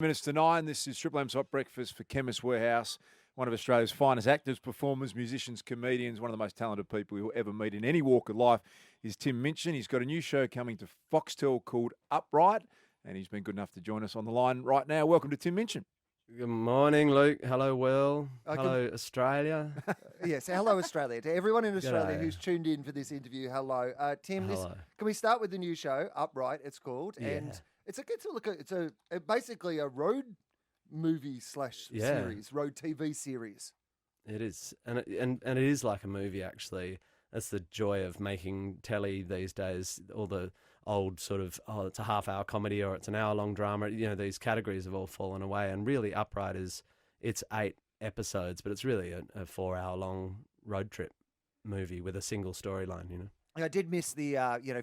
Minutes to 9. This is Triple M's Hot Breakfast for Chemist Warehouse, one of Australia's finest actors, performers, musicians, comedians. One of the most talented people you'll ever meet in any walk of life is Tim Minchin. He's got a new show coming to Foxtel called Upright, and he's been good enough to join us on the line right now. Welcome to Tim Minchin. Good morning, Luke. Hello, Will. Hello, Australia. Yes, hello, Australia. To everyone in Australia G'day. who's tuned in for this interview, hello. Tim, Hello. can we start with the new show, Upright, it's called? Yeah. And it's basically a road movie slash series, road TV series. It is, and it is like a movie, actually. That's the joy of making telly these days. All the old sort of, it's a half-hour comedy or it's an hour-long drama. You know, these categories have all fallen away. And really, Upright it's 8 episodes, but it's really a 4-hour-long road trip movie with a single storyline, you know. I did miss the,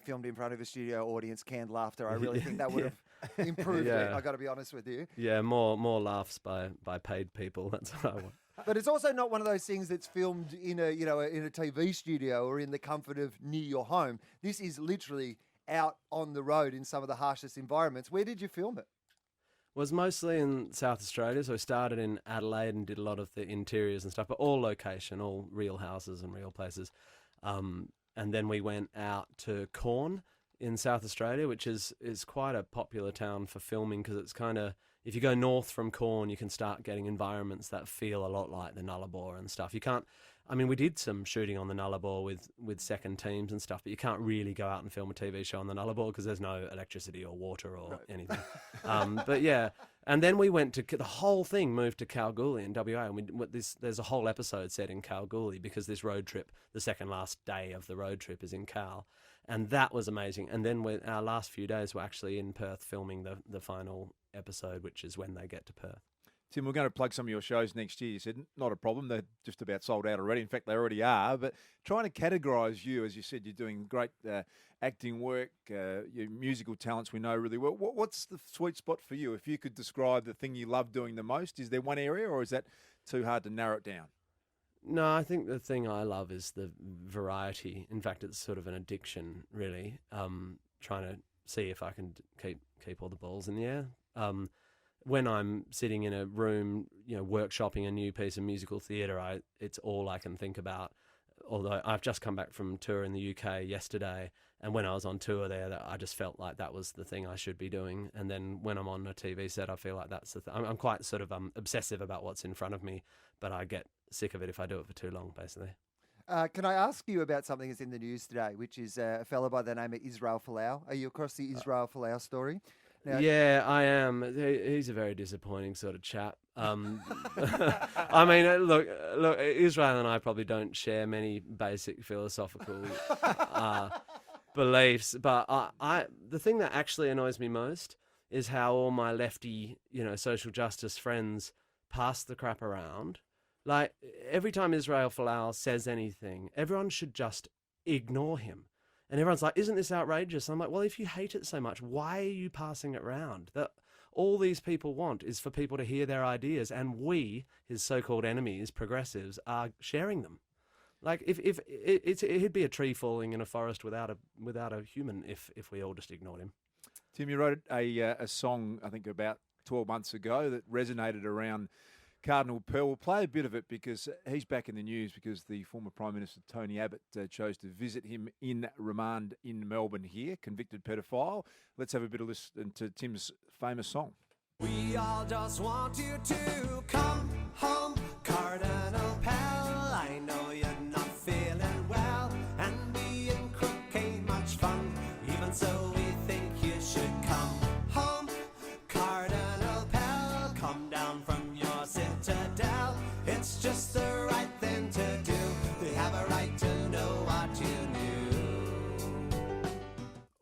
filmed in front of a studio audience, canned laughter. I really think that would have improved it, I got to be honest with you. Yeah, more laughs by paid people. That's what I want. But it's also not one of those things that's filmed in a TV studio or in the comfort of near your home. This is literally out on the road in some of the harshest environments. Where did you film it? Was mostly in South Australia, so I started in Adelaide and did a lot of the interiors and stuff, but all location, all real houses and real places. And then we went out to Corn in South Australia, which is quite a popular town for filming because it's kind of, if you go north from Corn, you can start getting environments that feel a lot like the Nullarbor and stuff. You can't, we did some shooting on the Nullarbor with second teams and stuff, but you can't really go out and film a TV show on the Nullarbor because there's no electricity or water or anything. But yeah, and then we went to, the whole thing moved to Kalgoorlie in WA, and there's a whole episode set in Kalgoorlie because this road trip, the second last day of the road trip is in Kal. And that was amazing. And then our last few days were actually in Perth filming the final episode, which is when they get to Perth. Tim, we're going to plug some of your shows next year. You said not a problem. They're just about sold out already. In fact, they already are. But trying to categorise you, as you said, you're doing great acting work, your musical talents we know really well. What's the sweet spot for you? If you could describe the thing you love doing the most, is there one area or is that too hard to narrow it down? No, I think the thing I love is the variety. In fact, it's sort of an addiction, really. Trying to see if I can keep all the balls in the air. When I'm sitting in a room, workshopping a new piece of musical theatre, it's all I can think about. Although I've just come back from tour in the UK yesterday, and when I was on tour there, I just felt like that was the thing I should be doing. And then when I'm on a TV set, I feel like that's the thing. I'm quite sort of obsessive about what's in front of me, but I get sick of it if I do it for too long, basically. Can I ask you about something that's in the news today, which is a fellow by the name of Israel Folau? Are you across the Israel Folau story? Now, yeah, I am. He's a very disappointing sort of chap. Look, Israel and I probably don't share many basic philosophical beliefs, but the thing that actually annoys me most is how all my lefty, social justice friends pass the crap around. Like, every time Israel Folau says anything, everyone should just ignore him. And everyone's like, isn't this outrageous? I'm like, well, if you hate it so much, why are you passing it around? That all these people want is for people to hear their ideas, and we, his so-called enemies, progressives, are sharing them. Like, if it'd be a tree falling in a forest without a human if we all just ignored him. Tim, you wrote a song, I think, about 12 months ago that resonated around Cardinal Pell. We'll play a bit of it because he's back in the news because the former Prime Minister Tony Abbott chose to visit him in remand in Melbourne here, convicted pedophile. Let's have a bit of listen to Tim's famous song. We all just want you to come home, Cardinal Pell. I know you're not feeling well, and being crook ain't much fun. Even so, we think you should come home, Cardinal Pell. Come down from your citadel. It's just the right thing to do. They have a right to know what you knew.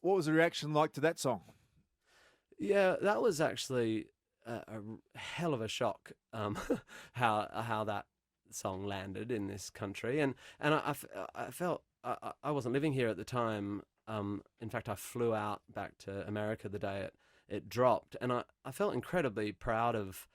What was the reaction like to that song? Yeah, that was actually a hell of a shock. How that song landed in this country, and I felt I wasn't living here at the time. In fact, I flew out back to America the day it dropped, and I felt incredibly proud of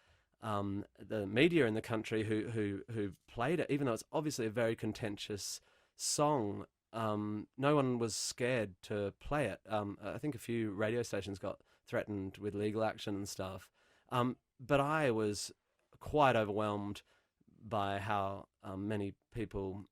the media in the country who played it, even though it's obviously a very contentious song. No one was scared to play it. I think a few radio stations got threatened with legal action and stuff. But I was quite overwhelmed by how many people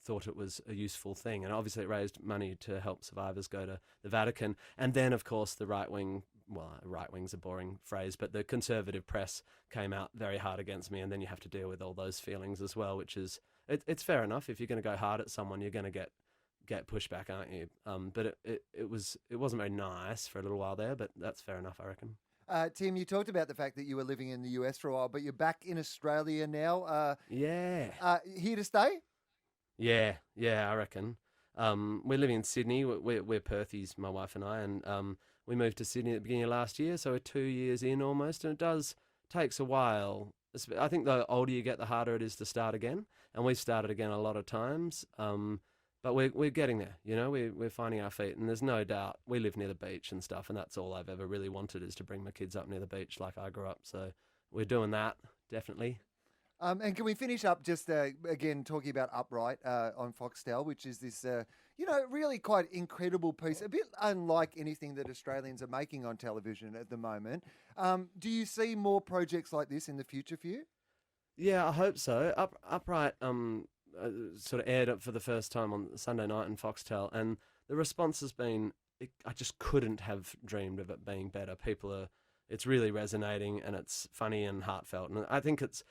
thought it was a useful thing. And obviously it raised money to help survivors go to the Vatican. And then, of course, the right-wing, well, right-wing's a boring phrase, but the conservative press came out very hard against me. And then you have to deal with all those feelings as well, which is, it's fair enough. If you're going to go hard at someone, you're going to get pushback, aren't you? But it wasn't very nice for a little while there, but that's fair enough, I reckon. Tim, you talked about the fact that you were living in the US for a while, but you're back in Australia now. Yeah. Here to stay? Yeah, I reckon. We're living in Sydney. We're Perthies, my wife and I, and we moved to Sydney at the beginning of last year, so we're 2 years in almost, and it takes a while. I think the older you get, the harder it is to start again, and we've started again a lot of times. But we're getting there, you know, we're finding our feet, and there's no doubt we live near the beach and stuff, and that's all I've ever really wanted, is to bring my kids up near the beach like I grew up. So we're doing that, definitely. And can we finish up just, again, talking about Upright on Foxtel, which is this, really quite incredible piece, a bit unlike anything that Australians are making on television at the moment. Do you see more projects like this in the future for you? Yeah, I hope so. Upright sort of aired it for the first time on Sunday night in Foxtel, and the response has been, I just couldn't have dreamed of it being better. It's really resonating, and it's funny and heartfelt, and I think it's,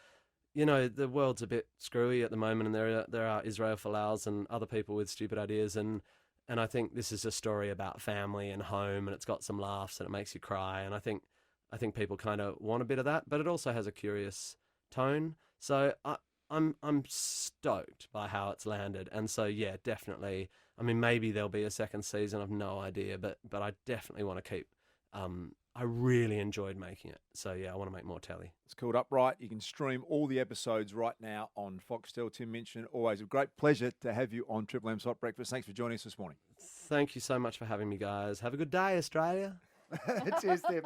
you know, the world's a bit screwy at the moment, and there are Israel Folaus and other people with stupid ideas, and I think this is a story about family and home, and it's got some laughs and it makes you cry, and I think people kind of want a bit of that, but it also has a curious tone. So I'm stoked by how it's landed, and so yeah, definitely. I mean, maybe there'll be a second season. I've no idea, but I definitely want to keep. I really enjoyed making it. So, yeah, I want to make more telly. It's called Upright. You can stream all the episodes right now on Foxtel. Tim Minchin, always a great pleasure to have you on Triple M's Hot Breakfast. Thanks for joining us this morning. Thank you so much for having me, guys. Have a good day, Australia. Cheers, Tim.